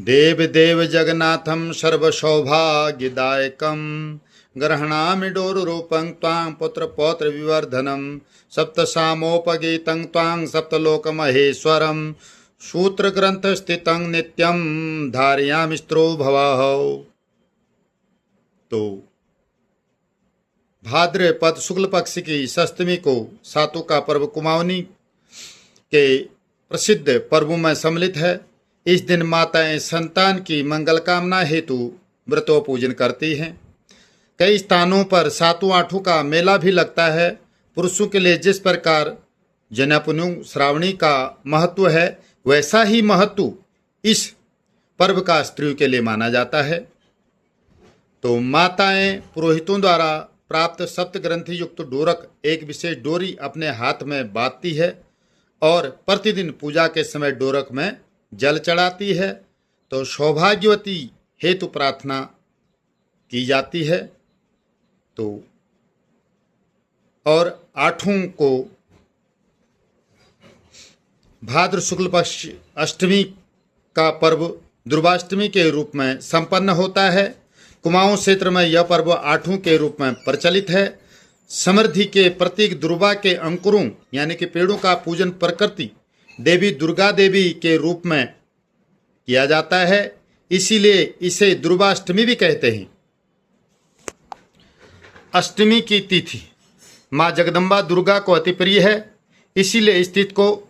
देव देव जगन्नाथं सर्वसौभाग्यदायकं ग्रहणामि डोरूपं त्वां पुत्र पौत्र विवर्धनं सप्तसामोपगीतं त्वां सप्तलोकमहेश्वरं सूत्रग्रंथस्थितं नित्यं धारयामि स्त्रो भवाहौ। तो भाद्रपद शुक्ल पक्ष की सप्तमी को सातों का पर्व कुमाऊनी के प्रसिद्ध पर्वों में सम्मिलित है। इस दिन माताएं संतान की मंगल कामना हेतु व्रतों पूजन करती हैं। कई स्थानों पर सातों आठों का मेला भी लगता है। पुरुषों के लिए जिस प्रकार जन्यापुनु श्रावणी का महत्व है, वैसा ही महत्व इस पर्व का स्त्रियों के लिए माना जाता है। तो माताएं पुरोहितों द्वारा प्राप्त सप्त ग्रंथि युक्त डोरक एक विशेष डोरी अपने हाथ में बांधती है और प्रतिदिन पूजा के समय डोरक में जल चढ़ाती है। तो सौभाग्यवती हेतु प्रार्थना की जाती है। तो और आठों को भाद्र शुक्ल पक्ष अष्टमी का पर्व दुर्गाष्टमी के रूप में संपन्न होता है। कुमाऊं क्षेत्र में यह पर्व आठों के रूप में प्रचलित है। समृद्धि के प्रतीक दुर्गा के अंकुरों यानी कि पेड़ों का पूजन प्रकृति देवी दुर्गा देवी के रूप में किया जाता है, इसीलिए इसे दुर्गाष्टमी भी कहते हैं। अष्टमी की तिथि माँ जगदम्बा दुर्गा को अति प्रिय है, इसीलिए इस तिथि को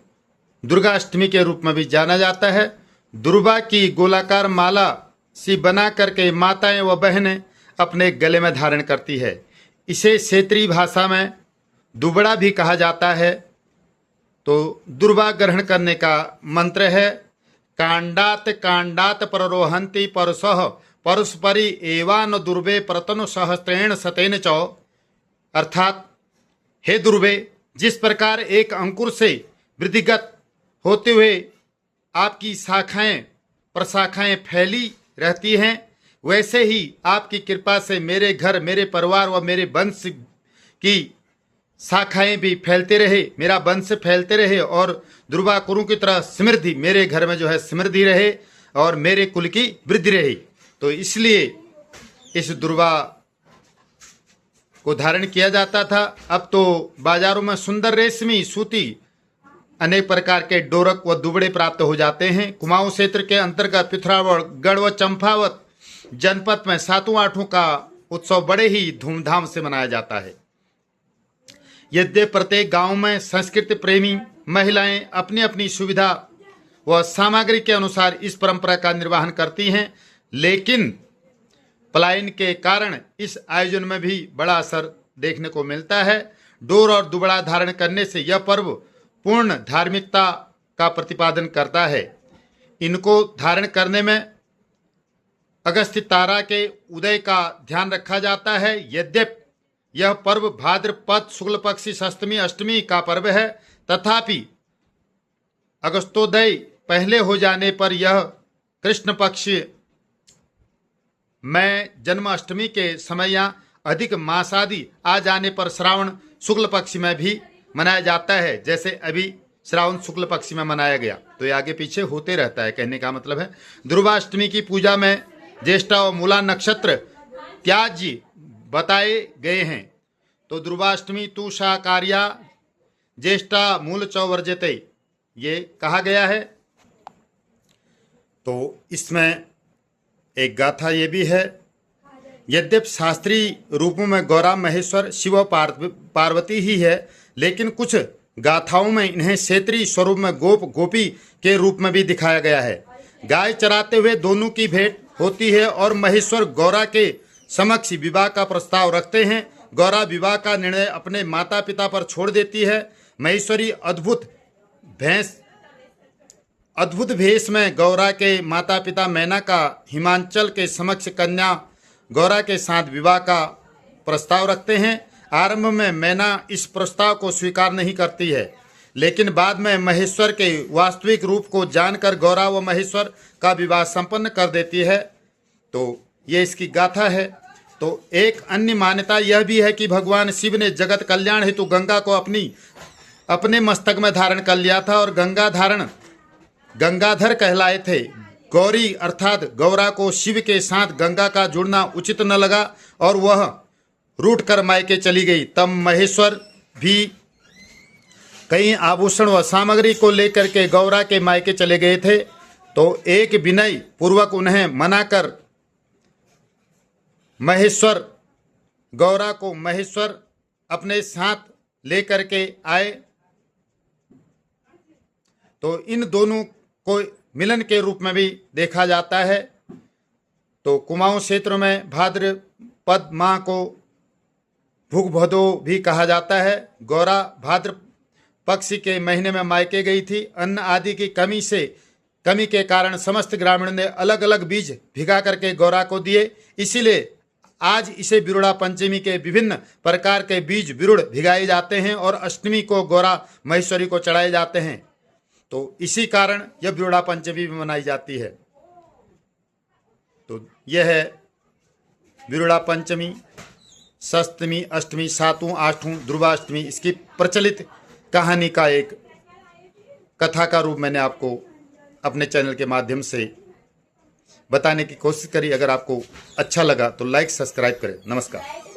दुर्गाष्टमी के रूप में भी जाना जाता है। दुर्गा की गोलाकार माला सी बना करके माताएं व बहनें अपने गले में धारण करती है। इसे क्षेत्रीय भाषा में दुबड़ा भी कहा जाता है। तो दुर्वा ग्रहण करने का मंत्र है कांडात कांडात प्ररोहंती परसह परस्परी एवान दुर्वे प्रतनु सहस्त्रेण सतेन चौ। अर्थात हे दुर्वे, जिस प्रकार एक अंकुर से वृद्धिगत होते हुए आपकी शाखाएं प्रशाखाएं फैली रहती हैं, वैसे ही आपकी कृपा से मेरे घर, मेरे परिवार व मेरे वंश की शाखाएं भी फैलते रहे, मेरा वंश फैलते रहे और दुर्वा कुरु की तरह समृद्धि मेरे घर में जो है समृद्धि रहे और मेरे कुल की वृद्धि रहे। तो इसलिए इस दुर्वा को धारण किया जाता था। अब तो बाजारों में सुंदर रेशमी सूती अनेक प्रकार के डोरक व दुबड़े प्राप्त हो जाते हैं। कुमाऊं क्षेत्र के अंतर्गत पिथौरागढ़, गढ़ व चंपावत जनपद में सातों आठों का उत्सव बड़े ही धूमधाम से मनाया जाता है। यद्यपि प्रत्येक गांव में संस्कृति प्रेमी महिलाएं अपनी अपनी सुविधा व सामग्री के अनुसार इस परंपरा का निर्वहन करती हैं, लेकिन पलायन के कारण इस आयोजन में भी बड़ा असर देखने को मिलता है। डोर और दुबड़ा धारण करने से यह पर्व पूर्ण धार्मिकता का प्रतिपादन करता है। इनको धारण करने में अगस्त्य तारा के उदय का ध्यान रखा जाता है। यद्यपि यह पर्व भाद्रपद शुक्ल पक्षी सप्तमी अष्टमी का पर्व है, तथापि अगस्तोदय पहले हो जाने पर यह कृष्ण पक्ष में जन्माष्टमी के समय या अधिक मास आदि आ जाने पर श्रावण शुक्ल पक्ष में भी मनाया जाता है। जैसे अभी श्रावण शुक्ल पक्ष में मनाया गया, तो ये आगे पीछे होते रहता है। कहने का मतलब है दुर्गाष्टमी की पूजा में ज्येष्ठा और मूला नक्षत्र त्याज्य बताए गए हैं। तो दुर्गाष्टमी तु सा कार्या ज्येष्ठा मूल चौ वर्जते, ये कहा गया है। तो इसमें एक गाथा ये भी है। यद्यपि शास्त्रीय रूपों में गौरा महेश्वर शिव और पार्वती ही है, लेकिन कुछ गाथाओं में इन्हें क्षेत्रीय स्वरूप में गोप गोपी के रूप में भी दिखाया गया है। गाय चराते हुए दोनों की भेंट होती है और महेश्वर गौरा के समक्ष विवाह का प्रस्ताव रखते हैं। गौरा विवाह का निर्णय अपने माता पिता पर छोड़ देती है। महेश्वरी अद्भुत भेष में गौरा के माता पिता मैना का हिमांचल के समक्ष कन्या गौरा के साथ विवाह का प्रस्ताव रखते हैं। आरंभ में मैना इस प्रस्ताव को स्वीकार नहीं करती है, लेकिन बाद में महेश्वर के वास्तविक रूप को जानकर गौरा व महेश्वर का विवाह संपन्न कर देती है। तो ये इसकी गाथा है। तो एक अन्य मान्यता यह भी है कि भगवान शिव ने जगत कल्याण हेतु गंगा को अपने मस्तक में धारण कर लिया था और गंगाधर कहलाए थे। गौरी अर्थात गौरा को शिव के साथ गंगा का जुड़ना उचित न लगा और वह रूठ कर मायके चली गई। तब महेश्वर भी कई आभूषण व सामग्री को लेकर के गौरा के मायके चले गए थे। तो एक विनय पूर्वक उन्हें मनाकर गौरा को महेश्वर अपने साथ लेकर के आए। तो इन दोनों को मिलन के रूप में भी देखा जाता है। तो कुमाऊं क्षेत्र में भाद्रपद माह को भूगभदो भी कहा जाता है। गौरा भाद्र पक्ष के महीने में मायके गई थी। अन्न आदि की कमी के कारण समस्त ग्रामीणों ने अलग अलग बीज भिगा करके गौरा को दिए। इसीलिए आज इसे बिरुड़ा पंचमी के विभिन्न प्रकार के बीज बिरुड़ भिगाए जाते हैं और अष्टमी को गौरा महेश्वरी को चढ़ाए जाते हैं। तो इसी कारण यह बिरुड़ा पंचमी भी मनाई जाती है। तो यह है बिरुड़ा पंचमी, सप्तमी, अष्टमी, सातवीं, आठवीं ध्रुवाष्टमी, इसकी प्रचलित कहानी का एक कथा का रूप मैंने आपको अपने चैनल के माध्यम से बताने की कोशिश करी। अगर आपको अच्छा लगा तो लाइक सब्सक्राइब करें। नमस्कार।